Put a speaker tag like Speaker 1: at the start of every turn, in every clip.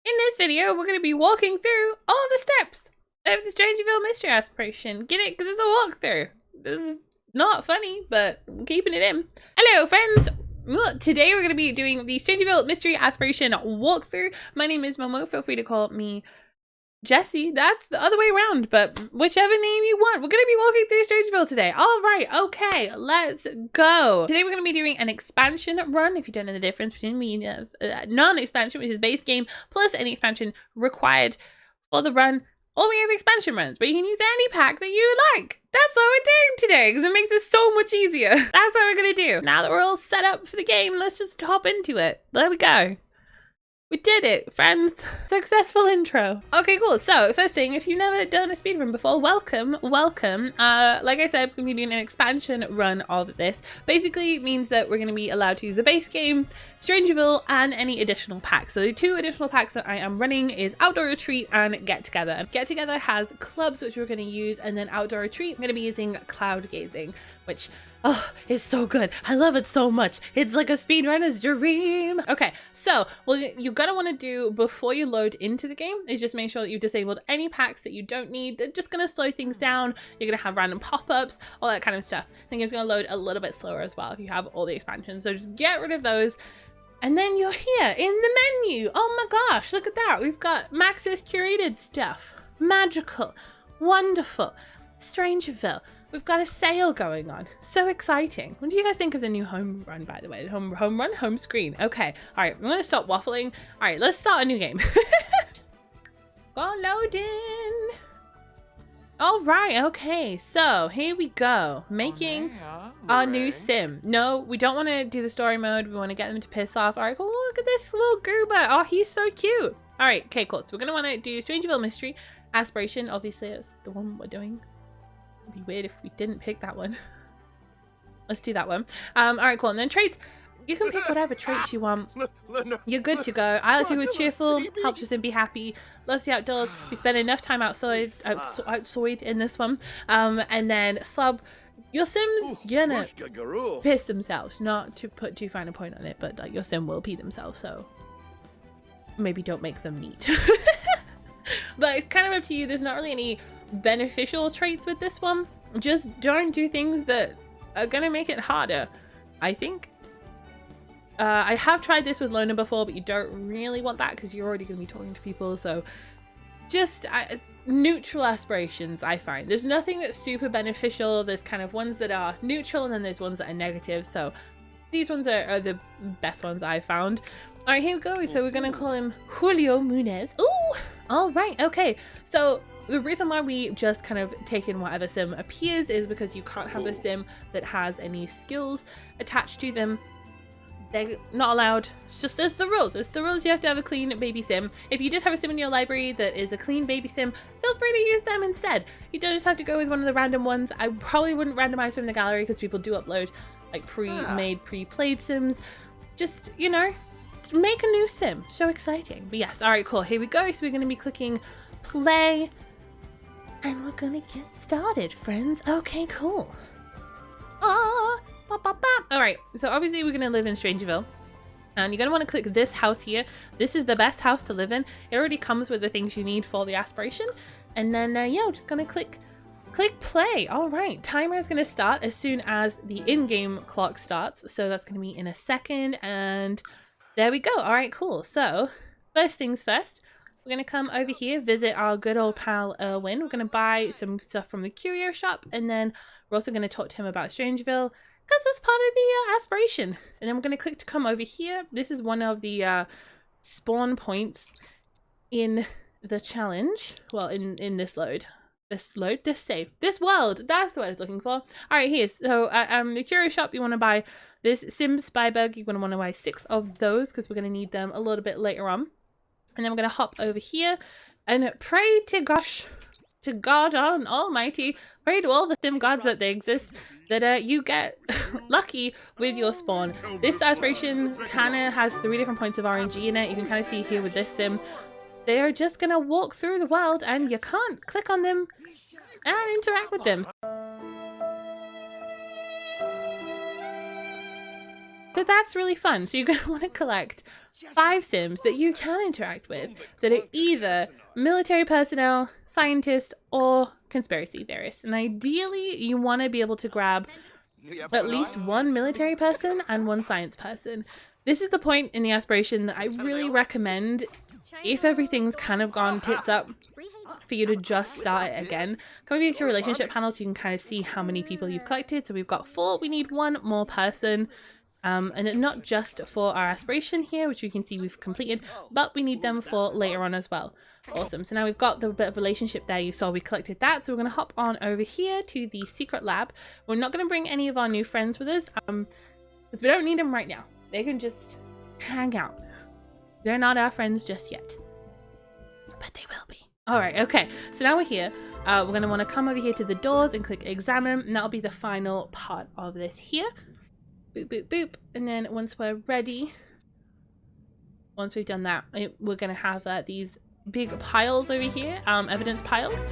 Speaker 1: In this video, we're going to be walking through all the steps of the StrangerVille mystery aspiration. Get it? Because it's a walkthrough. This is not funny, but I'm keeping it in. Hello, friends. Today, we're going to be doing the StrangerVille mystery aspiration walkthrough. My name is Momo. Feel free to call me Jessie. That's the other way around, but whichever name you want. We're going to be walking through StrangerVille today. All right, okay, let's go. Today we're going to be doing an expansion run. If you don't know the difference between non-expansion, which is base game, plus any expansion required for the run, or we have expansion runs, but you can use any pack that you like. That's what we're doing today, because it makes it so much easier. That's what we're going to do. Now that we're all set up for the game, let's just hop into it. There we go. We did it, friends. Successful intro. Okay, cool. So, first thing, if you've never done a speedrun before, welcome. Like I said, we're going to be doing an expansion run of this. Basically means that we're going to be allowed to use the base game, StrangerVille, and any additional packs. So the two additional packs that I am running is Outdoor Retreat and Get Together. And Get Together has clubs, which we're going to use, and then Outdoor Retreat, I'm going to be using Cloud Gazing, which, oh, it's so good. I love it so much. It's like a speedrunner's dream. Okay, so what you're gonna want to do before you load into the game is just make sure that you've disabled any packs that you don't need. They're just gonna slow things down. You're gonna have random pop-ups, all that kind of stuff. I think it's gonna load a little bit slower as well if you have all the expansions. So just get rid of those. And then you're here in the menu. Oh my gosh, look at that. We've got Max's curated stuff. Magical, wonderful, StrangerVille. We've got a sale going on. So exciting. What do you guys think of the new home run, by the way? Home screen. Okay. All right. I'm going to stop waffling. All right. Let's start a new game. Go loading. All right. Okay. So here we go. Making our new sim. No, we don't want to do the story mode. We want to get them to piss off. All right. Cool. Look at this little goober. Oh, he's so cute. All right. Okay, cool. So we're going to want to do StrangerVille mystery aspiration. Obviously, it's the one we're doing. It'd be weird if we didn't pick that one. Let's do that one. All right, cool. And then traits, you can pick whatever traits you want. You're good to go. Attitude with cheerful, helps us and be happy, loves the outdoors. We spend enough time outside in this one. And then slob, your sim's gonna piss themselves. Not to put too fine a point on it, but like your sim will pee themselves, so maybe don't make them neat. But it's kind of up to you. There's not really any beneficial traits with this one. Just don't do things that are gonna make it harder, I think. I have tried this with Lona before, but you don't really want that because you're already gonna be talking to people. So just neutral aspirations, I find. There's nothing that's super beneficial. There's kind of ones that are neutral and then there's ones that are negative. So these ones are the best ones I've found. All right, here we go. So we're gonna call him Julio Munez. Ooh, all right, okay. So the reason why we just kind of take in whatever sim appears is because you can't have a sim that has any skills attached to them. They're not allowed. It's just, there's the rules. There's the rules. You have to have a clean baby sim. If you just have a sim in your library that is a clean baby sim, feel free to use them instead. You don't just have to go with one of the random ones. I probably wouldn't randomize from the gallery because people do upload like pre-made, pre-played sims. Just, you know, make a new sim. So exciting. But yes, all right, cool. Here we go. So we're going to be clicking play. And we're gonna get started, friends. Okay, cool. All right, so obviously we're gonna live in StrangerVille. And you're gonna wanna click this house here. This is the best house to live in. It already comes with the things you need for the aspiration. And then, yeah, we're just gonna click play. All right, timer is gonna start as soon as the in-game clock starts. So that's gonna be in a second. And there we go. All right, cool. So first things first. We're going to come over here, visit our good old pal Erwin. We're going to buy some stuff from the curio shop, and then we're also going to talk to him about StrangerVille because that's part of the aspiration. And then we're going to click to come over here. This is one of the spawn points in the challenge. Well, in this load. This save. This world. That's what I was looking for. All right, here. So the curio shop, you want to buy this Sim Spy Bug. You're going to want to buy 6 of those because we're going to need them a little bit later on. And then we're going to hop over here and pray to God Almighty, pray to all the sim gods that they exist, that you get lucky with your spawn. This aspiration kind of has 3 different points of RNG in it. You can kind of see here with this sim. They're just going to walk through the world and you can't click on them and interact with them. So that's really fun. So you're going to want to collect 5 Sims that you can interact with that are either military personnel, scientists, or conspiracy theorists. And ideally, you want to be able to grab at least 1 military person and 1 science person. This is the point in the aspiration that I really recommend, if everything's kind of gone tits up, for you to just start it again. Come over to your relationship panel so you can kind of see how many people you've collected. So we've got 4, we need 1 more person. And it's not just for our aspiration here, which you can see we've completed, but we need them for later on as well. Awesome. So now we've got the bit of relationship there. You saw we collected that. So we're going to hop on over here to the secret lab. We're not going to bring any of our new friends with us because we don't need them right now. They can just hang out. They're not our friends just yet, but they will be. All right. Okay. So now we're here. We're going to want to come over here to the doors and click examine. And that'll be the final part of this here. Boop, boop, boop. And then once we're ready, once we've done that, we're going to have these big piles over here, evidence piles,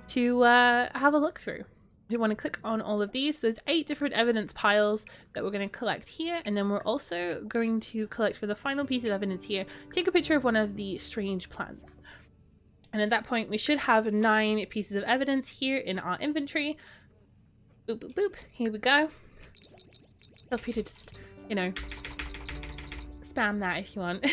Speaker 1: to have a look through. We want to click on all of these. There's 8 different evidence piles that we're going to collect here. And then we're also going to collect, for the final piece of evidence here, take a picture of one of the strange plants. And at that point, we should have 9 pieces of evidence here in our inventory. Boop, boop, boop. Here we go. Feel free to just, you know, spam that if you want.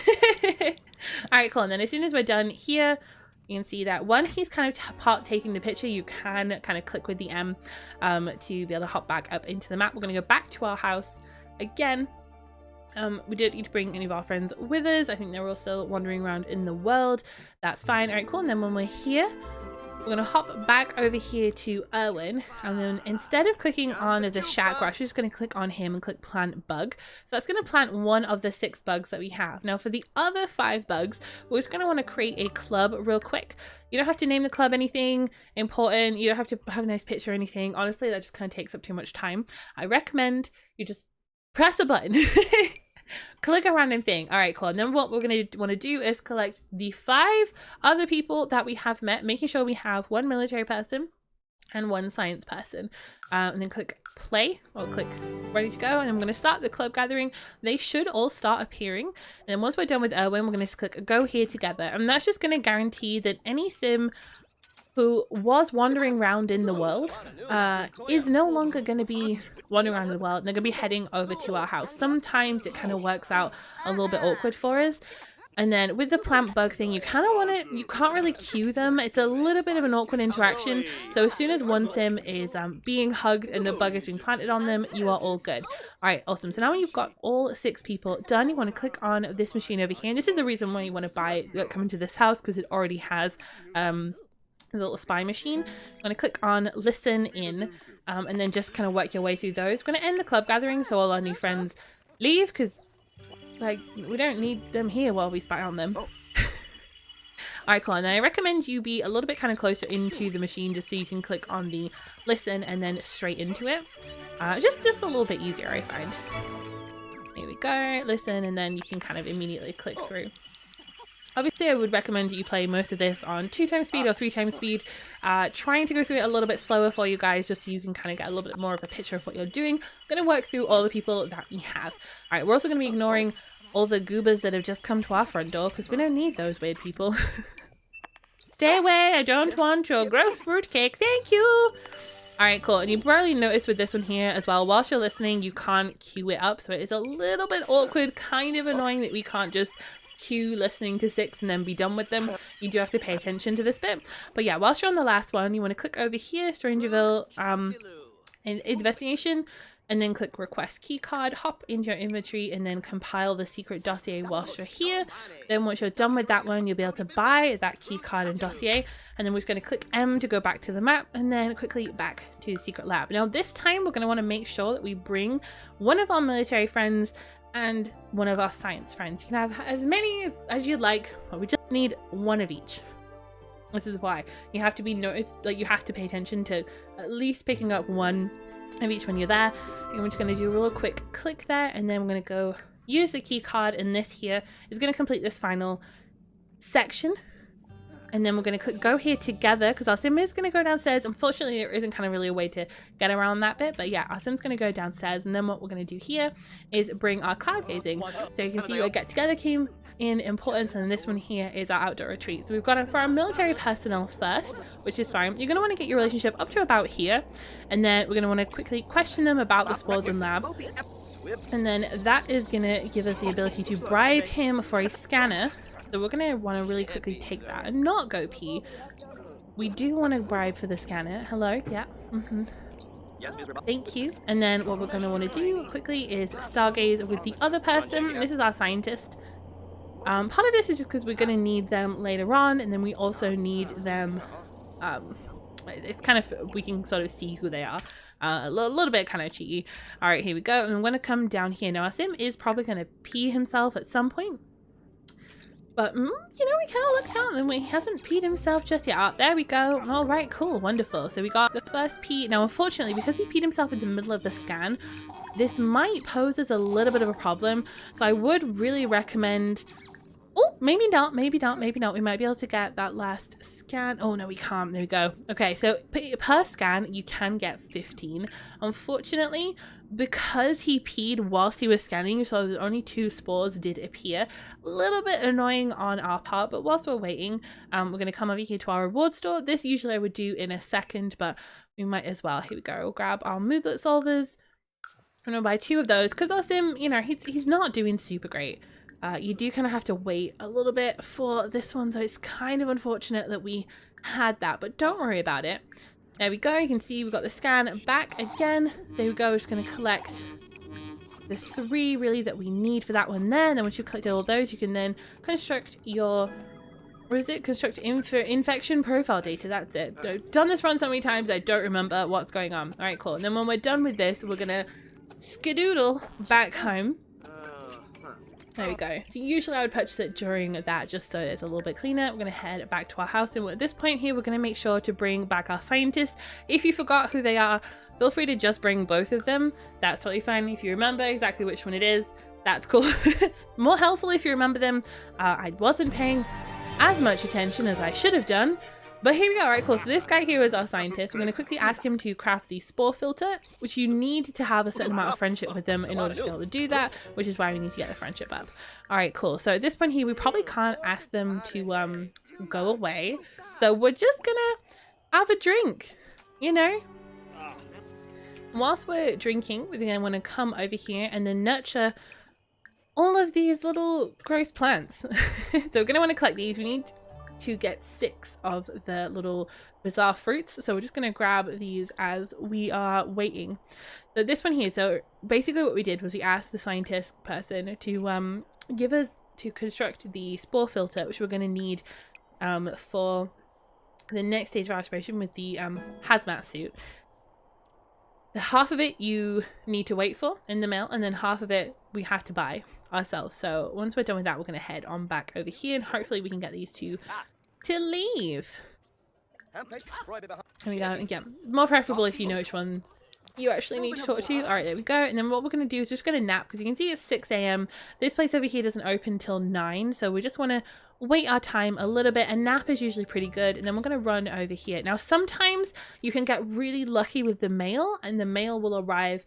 Speaker 1: Alright, cool. And then as soon as we're done here, you can see that when he's kind of taking the picture, you can kind of click with the M to be able to hop back up into the map. We're going to go back to our house again. We didn't need to bring any of our friends with us. I think they're all still wandering around in the world. That's fine. Alright, cool. And then when we're here, we're going to hop back over here to Erwin, and then instead of clicking on the shack, we're actually just going to click on him and click plant bug. So that's going to plant 1 of the 6 bugs that we have. Now for the other 5 bugs, we're just going to want to create a club real quick. You don't have to name the club anything important. You don't have to have a nice picture or anything. Honestly, that just kind of takes up too much time. I recommend you just press a button. Click a random thing. All right, cool. And then what we're going to want to do is collect the 5 other people that we have met, making sure we have 1 military person and 1 science person. And then click play or click ready to go. And I'm going to start the club gathering. They should all start appearing. And then once we're done with Erwin, we're going to click go here together. And that's just going to guarantee that any sim who was wandering around in the world is no longer going to be wandering around the world. And they're going to be heading over to our house. Sometimes it kind of works out a little bit awkward for us. And then with the plant bug thing, you kind of want to, you can't really cue them. It's a little bit of an awkward interaction. So as soon as one sim is being hugged and the bug is being planted on them, you are all good. All right, awesome. So now when you've got all 6 people done, you want to click on this machine over here. And this is the reason why you want to come into this house, because it already has the little spy machine. I'm going to click on listen in and then just kind of work your way through those. We're going to end the club gathering so all our new friends leave, because like we don't need them here while we spy on them. Alright, cool. And I recommend you be a little bit kind of closer into the machine just so you can click on the listen and then straight into it. Just a little bit easier, I find. Here we go, listen, and then you can kind of immediately click through. Obviously, I would recommend you play most of this on 2x speed or 3x speed, trying to go through it a little bit slower for you guys, just so you can kind of get a little bit more of a picture of what you're doing. I'm going to work through all the people that we have. All right, we're also going to be ignoring all the goobers that have just come to our front door, because we don't need those weird people. Stay away, I don't want your gross fruitcake, thank you! Alright, cool. And you probably noticed with this one here as well, whilst you're listening, you can't queue it up, so it is a little bit awkward, kind of annoying that we can't just queue listening to 6 and then be done with them. You do have to pay attention to this bit. But yeah, whilst you're on the last one, you want to click over here, StrangerVille, investigation, and then click request keycard, hop into your inventory, and then compile the secret dossier whilst you're here. Then once you're done with that one, you'll be able to buy that keycard and dossier, and then we're just going to click M to go back to the map, and then quickly back to the secret lab. Now this time we're going to want to make sure that we bring one of our military friends and one of our science friends. You can have as many as you'd like, but we just need one of each. This is why you have to be noticed, like you have to pay attention to at least picking up one of each when you're there. And we're just going to do a real quick click there, and then we're going to go use the key card, and this here is going to complete this final section. And then we're going to click go here together because our sim is going to go downstairs. Unfortunately, there isn't kind of really a way to get around that bit. But yeah, our sim's going to go downstairs. And then what we're going to do here is bring our cloud gazing. So you can see our get together came in importance. And this one here is our outdoor retreat. So we've got it for our military personnel first, which is fine. You're going to want to get your relationship up to about here. And then we're going to want to quickly question them about the spores in lab. And then that is going to give us the ability to bribe him for a scanner. So we're going to want to really quickly take that and not go pee. We do want to bribe for the scanner. Hello? Yeah. Thank you. And then what we're going to want to do quickly is stargaze with the other person. This is our scientist. Part of this is just because we're going to need them later on. And then we also need them... it's kind of... we can sort of see who they are. A little bit kind of cheeky. All right, here we go. And I'm going to come down here. Now, our sim is probably going to pee himself at some point. But, you know, we kind of looked out and he hasn't peed himself just yet. Oh, there we go. All right, cool, wonderful. So we got the first pee. Now, unfortunately, because he peed himself in the middle of the scan, this might pose as a little bit of a problem. So I would really recommend... oh, maybe not, maybe not, maybe not. We might be able to get that last scan. Oh, no, we can't. There we go. Okay, so per scan, you can get 15. Unfortunately, because he peed whilst he was scanning, so only 2 spores did appear. A little bit annoying on our part, but whilst we're waiting, we're going to come over here to our reward store. This usually I would do in a second, but we might as well. Here we go. We'll grab our moodlet solvers. I'm going to buy 2 of those because our sim, you know, he's not doing super great. You do kind of have to wait a little bit for this one, so it's kind of unfortunate that we had that, but don't worry about it. There we go. You can see we've got the scan back again. So here we go. We're just going to collect the 3 really that we need for that one there. And then once you've collected all those, you can then construct your... what is it? Construct infection profile data. That's it. I've done this run so many times, I don't remember what's going on. All right, cool. And then when we're done with this, we're going to skedoodle back home. There we go. So usually I would purchase it during that just so it's a little bit cleaner. We're going to head back to our house, and at this point here we're going to make sure to bring back our scientists. If you forgot who they are, feel free to just bring both of them. That's totally fine. If you remember exactly which one it is, that's cool. More helpful if you remember them. I wasn't paying as much attention as I should have done. But here we go. All right, cool. So this guy here is our scientist. We're going to quickly ask him to craft the spore filter, which you need to have a certain amount of friendship with them in order to be able to do that, which is why we need to get the friendship up. All right, cool. So at this point here, we probably can't ask them to go away. So we're just going to have a drink, you know? Whilst we're drinking, we're going to want to come over here and then nurture all of these little gross plants. So we're going to want to collect these. We need to get 6 of the little bizarre fruits, so we're just going to grab these as we are waiting. So this one here, so basically what we did was we asked the scientist person to give us to construct the spore filter, which we're going to need for the next stage of our aspiration with the hazmat suit. The half of it you need to wait for in the mail, and then half of it we have to buy ourselves. So once we're done with that, we're going to head on back over here, and hopefully we can get these 2 to leave. There we go. Again, more preferable if you know which one you actually need to talk to. All right, there we go. And then what we're going to do is just going to nap, because you can see it's 6 a.m. This place over here doesn't open till 9, so we just want to wait our time a little bit. A nap is usually pretty good, and then we're going to run over here. Now, sometimes you can get really lucky with the mail, and the mail will arrive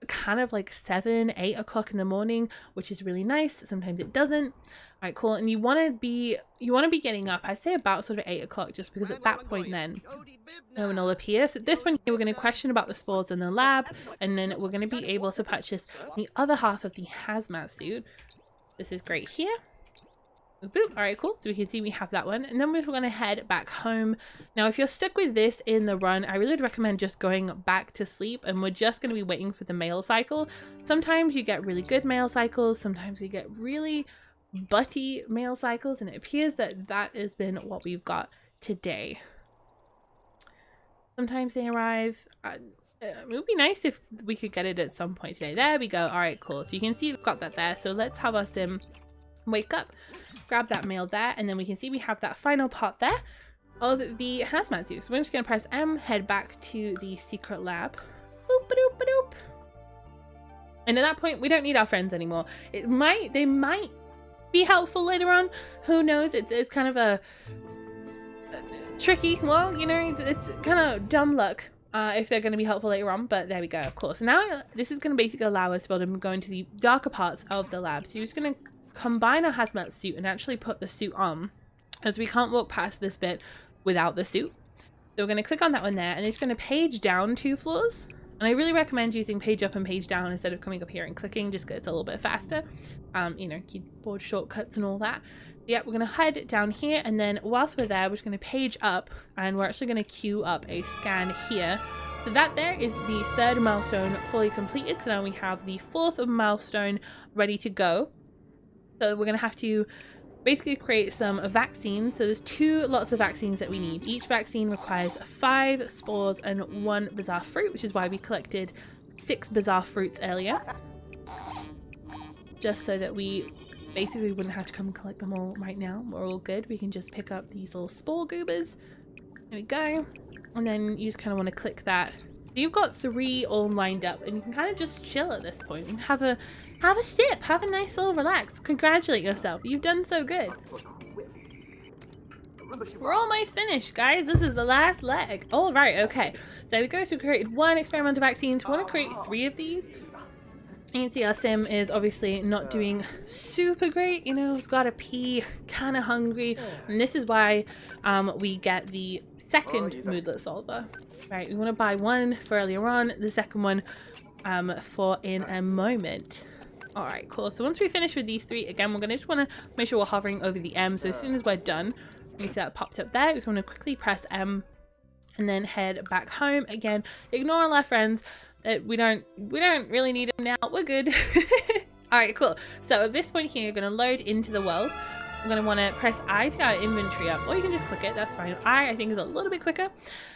Speaker 1: kind of like 7, 8 o'clock in the morning, which is really nice. Sometimes it doesn't. All right, cool. And you want to be getting up, I'd say about sort of 8 o'clock, just because at that point then no one will appear. So this one here, we're going to question about the spores in the lab, and then we're going to be able to purchase the other half of the hazmat suit. This is great here. Boop. All right, cool. So we can see we have that one, and then we're going to head back home. Now, if you're stuck with this in the run, I really would recommend just going back to sleep, and we're just going to be waiting for the mail cycle. Sometimes you get really good mail cycles, sometimes you get really butty mail cycles, and it appears that that has been what we've got today. Sometimes they arrive. It would be nice if we could get it at some point today. There we go. All right, cool. So you can see we've got that there. So let's have our sim wake up, grab that mail there, and then we can see we have that final part there of the hazmat suit. So we're just going to press M, head back to the secret lab. Boop-a-doop-a-doop. And at that point, we don't need our friends anymore. They might be helpful later on. Who knows? It's kind of a tricky. Well, you know, it's kind of dumb luck if they're going to be helpful later on, but there we go. Cool. So now this is going to basically allow us to be able to go into the darker parts of the lab. So you're just going to combine our hazmat suit and actually put the suit on, as we can't walk past this bit without the suit. So we're going to click on that one there, and it's going to page down 2 floors. And I really recommend using page up and page down instead of coming up here and clicking, just because it's a little bit faster. You know, keyboard shortcuts and all that. Yeah, we're going to head down here, and then whilst we're there, we're just going to page up, and we're actually going to queue up a scan here. So that there is the 3rd milestone fully completed. So now we have the 4th milestone ready to go. So we're going to have to basically create some vaccines. So there's 2 lots of vaccines that we need. Each vaccine requires 5 spores and 1 bizarre fruit, which is why we collected 6 bizarre fruits earlier. Just so that we basically wouldn't have to come and collect them all right now. We're all good. We can just pick up these little spore goobers. There we go. And then you just kind of want to click that. So you've got 3 all lined up, and you can kind of just chill at this point and have a sip, have a nice little relax. Congratulate yourself. You've done so good. We're almost finished, guys. This is the last leg. All right, okay. So there we go. So we created 1 experimental vaccine. So we want to create 3 of these. You can see our sim is obviously not doing super great. You know, he's got to pee, kind of hungry. And this is why we get the 2nd moodlet solver. Right, we want to buy 1 for earlier on, the 2nd one for in a moment. All right, cool. So once we finish with these 3, again, we're going to just want to make sure we're hovering over the M. So as soon as we're done, you see that popped up there. We're going to quickly press M and then head back home. Again, ignore all our friends. We don't really need them now. We're good. All right, cool. So at this point here, you're going to load into the world. I'm going to want to press I to get our inventory up, or you can just click it. That's fine. I think is a little bit quicker.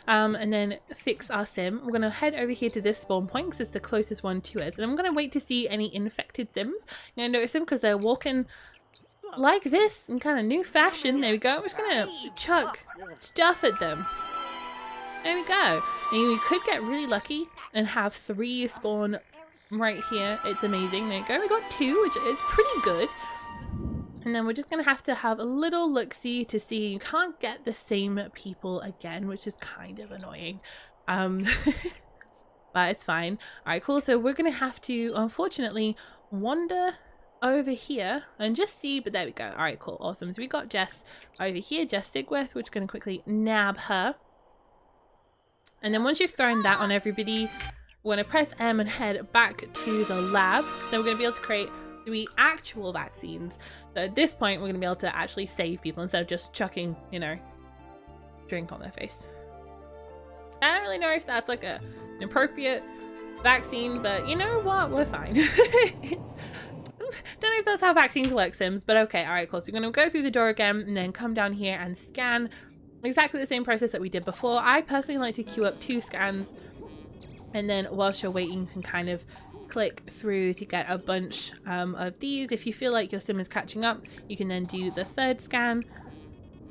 Speaker 1: And then fix our sim. We're going to head over here to this spawn point because it's the closest one to us. And I'm going to wait to see any infected sims. You're going to notice them because they're walking like this in kind of new fashion. There we go. I'm just going to chuck stuff at them. There we go. And we could get really lucky and have 3 spawn right here. It's amazing. There you go. We got 2, which is pretty good. And then we're just going to have a little look-see to see. You can't get the same people again, which is kind of annoying. But it's fine. All right, cool. So we're going to have to, unfortunately, wander over here and just see. But there we go. All right, cool. Awesome. So we got Jess over here, Jess Sigworth. We're just going to quickly nab her. And then once you've thrown that on everybody, we're going to press M and head back to the lab. So we're going to be able to create 3 actual vaccines. So at this point, we're going to be able to actually save people instead of just chucking, you know, drink on their face. I don't really know if that's like an appropriate vaccine, but you know what? We're fine. Don't know if that's how vaccines work, Sims, but okay. All right, cool. So we're going to go through the door again and then come down here and scan. Exactly the same process that we did before. I personally like to queue up 2 scans, and then whilst you're waiting, you can kind of click through to get a bunch of these. If you feel like your sim is catching up, you can then do the 3rd scan,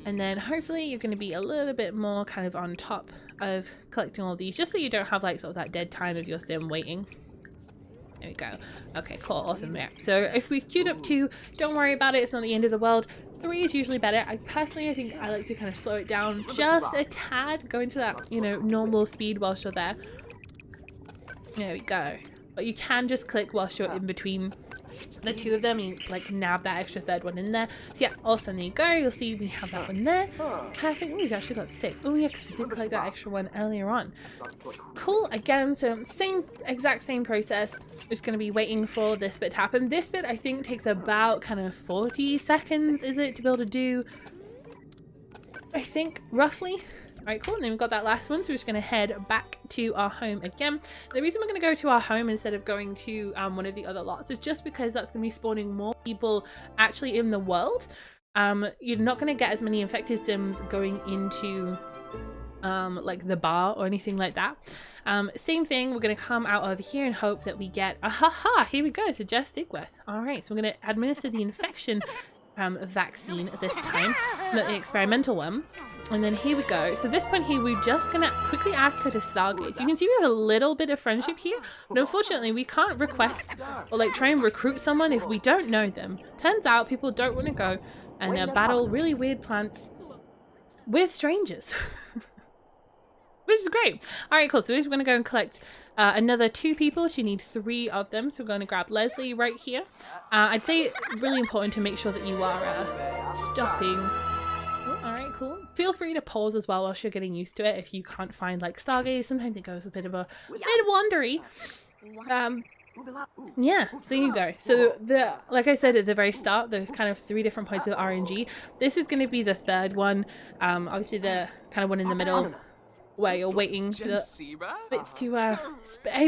Speaker 1: and then hopefully you're going to be a little bit more kind of on top of collecting all these, just so you don't have like sort of that dead time of your sim waiting. There we go. Okay, cool. Awesome. Yeah. So if we've queued up 2, don't worry about it. It's not the end of the world. 3 is usually better. I think I like to kind of slow it down just a tad. Go into that, you know, normal speed whilst you're there. There we go. But you can just click whilst you're in between the 2 of them. You like nab that extra 3rd one in there. So yeah, awesome. There you go. You'll see we have that one there. Perfect. Oh, we've actually got 6. Oh yeah, because we did collect that extra one earlier on. Cool. Again, so exact same process. Just going to be waiting for this bit to happen. This bit I think takes about kind of 40 seconds, is it, to be able to do, I think, roughly. Alright, cool. And then we've got that last one, so we're just going to head back to our home again. The reason we're going to go to our home instead of going to one of the other lots is just because that's going to be spawning more people actually in the world. You're not going to get as many infected sims going into like the bar or anything like that. Same thing, we're going to come out over here and hope that we get here we go. So Jess Sigworth. All right, so we're going to administer the infection vaccine at this time, not the experimental one. And then here we go. So this point here, we're just gonna quickly ask her to stargaze. You can see we have a little bit of friendship here, but unfortunately we can't request or like try and recruit someone if we don't know them. Turns out people don't want to go and battle really weird plants with strangers. Which is great. All right, cool. So we're just going to go and collect another 2 people. She needs 3 of them. So we're going to grab Leslie right here. I'd say really important to make sure that you are stopping. Oh, all right, cool. Feel free to pause as well whilst you're getting used to it. If you can't find like stargaze, sometimes it goes a bit wandery. Yeah, so you go. So like I said at the very start, there's kind of 3 different points of RNG. This is going to be the 3rd one. Obviously the kind of one in the middle, where you're waiting for the bits to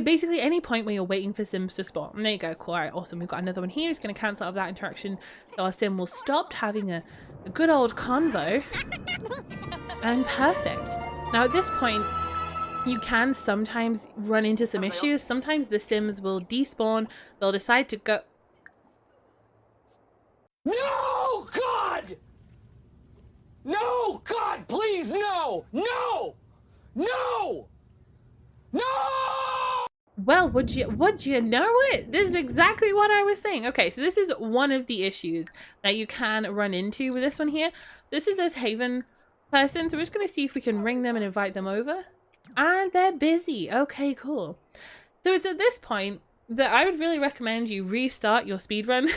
Speaker 1: basically any point where you're waiting for sims to spawn. And there you go. Cool. All right, awesome. We've got another one here. Just going to cancel out that interaction so our sim will stop having a good old convo. And perfect. Now at this point you can sometimes run into some issues. Sometimes the sims will despawn. They'll decide to go.
Speaker 2: No, God! No, God, please, no! No! No! No!
Speaker 1: Well, would you know it? This is exactly what I was saying. Okay, so this is one of the issues that you can run into with this one here. So this is this Haven person. So we're just going to see if we can ring them and invite them over. And they're busy. Okay, cool. So it's at this point that I would really recommend you restart your speedrun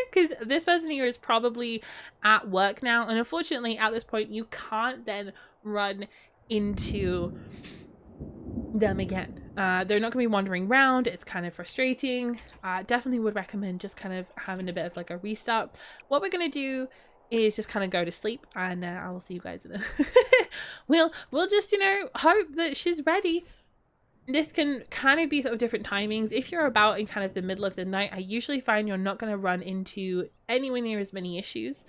Speaker 1: because this person here is probably at work now. And unfortunately, at this point, you can't then run into them again. They're not going to be wandering around. It's kind of frustrating. Definitely would recommend just kind of having a bit of like a restart. What we're going to do is just kind of go to sleep, and I will see you guys in a we'll just, you know, hope that she's ready. This can kind of be sort of different timings. If you're about in kind of the middle of the night, I usually find you're not going to run into anywhere near as many issues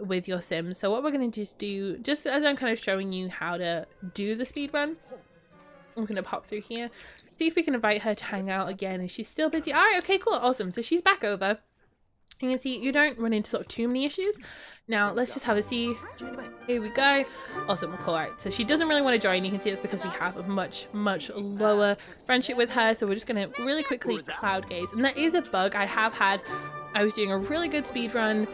Speaker 1: with your sims. So what we're going to just do, just as I'm kind of showing you how to do the speed run, I'm going to pop through here, see if we can invite her to hang out again. Is she still busy? All right, okay, cool, awesome. So she's back over. You can see you don't run into sort of too many issues. Now let's just have a see. Here we go. Awesome, cool. All right, so she doesn't really want to join. You can see it's because we have a much lower friendship with her. So we're just going to really quickly cloud gaze. And that is a bug I have had. I was doing a really good speed run,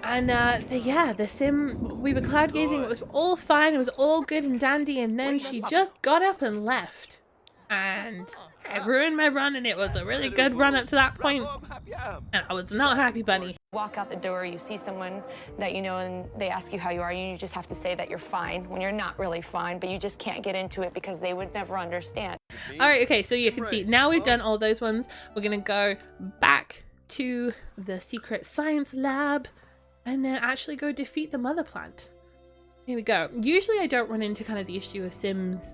Speaker 1: and the sim, we were cloud gazing. It was all fine. It was all good and dandy. And then she just got up and left. And I ruined my run, and it was a really good run up to that point, and I was not happy bunny.
Speaker 3: Walk out the door, you see someone that you know, and they ask you how you are, and you just have to say that you're fine when you're not really fine, but you just can't get into it because they would never understand.
Speaker 1: All right, okay, so you can see now we've done all those ones. We're gonna go back to the secret science lab and actually go defeat the mother plant. Here we go. Usually I don't run into kind of the issue of sims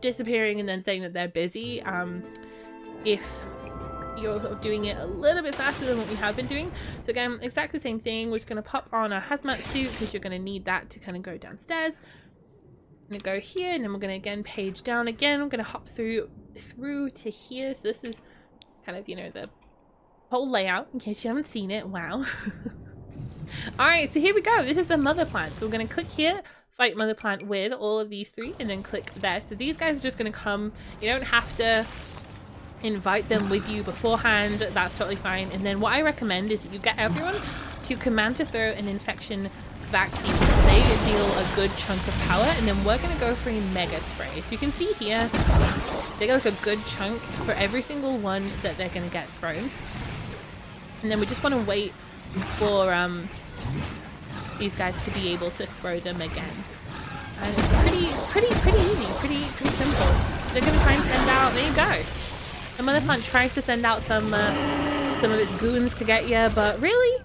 Speaker 1: disappearing and then saying that they're busy if you're sort of doing it a little bit faster than what we have been doing. So again, exactly the same thing. We're just going to pop on a hazmat suit because you're going to need that to kind of go downstairs. I'm going to go here, and then we're going to again page down again. I'm going to hop through to here. So this is kind of, you know, the whole layout in case you haven't seen it. Wow. All right, so here we go. This is the mother plant. So we're going to click here, fight mother plant with all of these 3, and then click there. So these guys are just going to come. You don't have to invite them with you beforehand. That's totally fine. And then what I recommend is that you get everyone to command to throw an infection vaccine. They deal a good chunk of power, and then we're going to go for a mega spray. So you can see here they get like a good chunk for every single one that they're going to get thrown. And then we just want to wait for these guys to be able to throw them again. And it's pretty easy, pretty simple. They're gonna try and send out, there you go. The mother plant tries to send out some of its goons to get you, but really,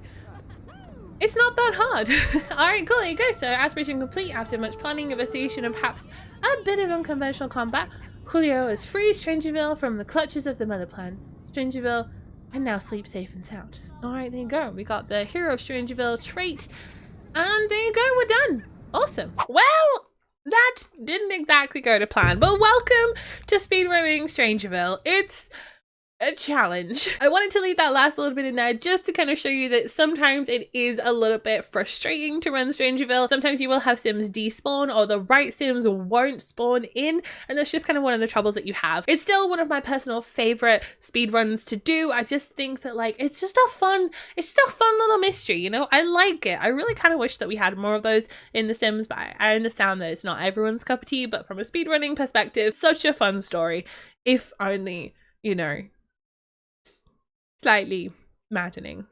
Speaker 1: it's not that hard. All right, cool, there you go. So aspiration complete. After much planning, investigation, and perhaps a bit of unconventional combat, Julio has freed StrangerVille from the clutches of the mother plant. StrangerVille can now sleep safe and sound. All right, there you go. We got the Hero of StrangerVille trait. And there you go, we're done. Awesome. Well, that didn't exactly go to plan, but welcome to speedrunning StrangerVille. It's a challenge. I wanted to leave that last little bit in there just to kind of show you that sometimes it is a little bit frustrating to run StrangerVille. Sometimes you will have sims despawn or the right sims won't spawn in, and that's just kind of one of the troubles that you have. It's still one of my personal favorite speed runs to do. I just think that like it's just a fun little mystery, you know? I like it. I really kind of wish that we had more of those in The Sims, but I understand that it's not everyone's cup of tea, but from a speedrunning perspective, such a fun story, if only, you know, slightly maddening.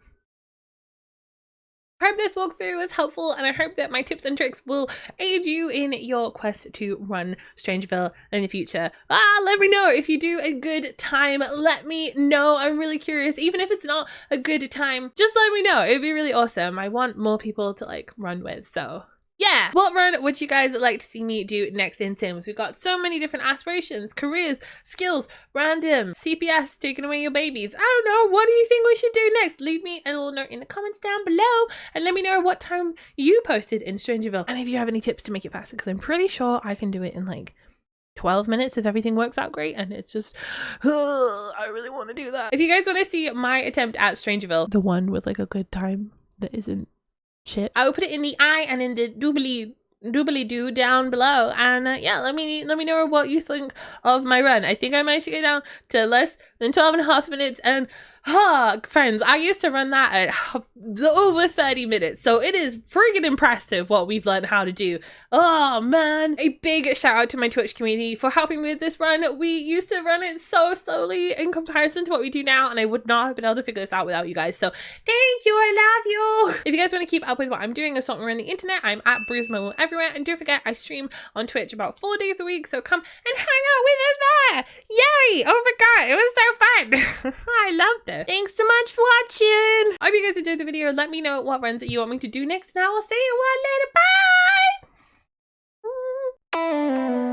Speaker 1: I hope this walkthrough was helpful, and I hope that my tips and tricks will aid you in your quest to run StrangerVille in the future. Let me know if you do a good time. Let me know. I'm really curious. Even if it's not a good time, just let me know. It'd be really awesome. I want more people to like run with, so yeah. What run would you guys like to see me do next in Sims? We've got so many different aspirations, careers, skills, random, CPS, taking away your babies. I don't know. What do you think we should do next? Leave me a little note in the comments down below and let me know what time you posted in StrangerVille. And if you have any tips to make it faster, because I'm pretty sure I can do it in like 12 minutes if everything works out great, and it's just I really want to do that. If you guys want to see my attempt at StrangerVille, the one with like a good time that isn't shit, I will put it in the I and in the doobly doo down below, and yeah, let me know what you think of my run. I think I managed to get down to less than 12.5 minutes, and friends, I used to run that at over 30 minutes, so it is freaking impressive what we've learned how to do. Oh man, a big shout out to my Twitch community for helping me with this run. We used to run it so slowly in comparison to what we do now, and I would not have been able to figure this out without you guys, so thank you, I love you. If you guys want to keep up with what I'm doing or something around the internet, I'm at BruisedMomo everywhere, and don't forget I stream on Twitch about 4 days a week, so come and hang out with us there. Yay! Oh my god, it was so fun. I loved it. Thanks so much for watching. I hope you guys enjoyed the video. Let me know what runs that you want me to do next, and I will see you all later. Bye!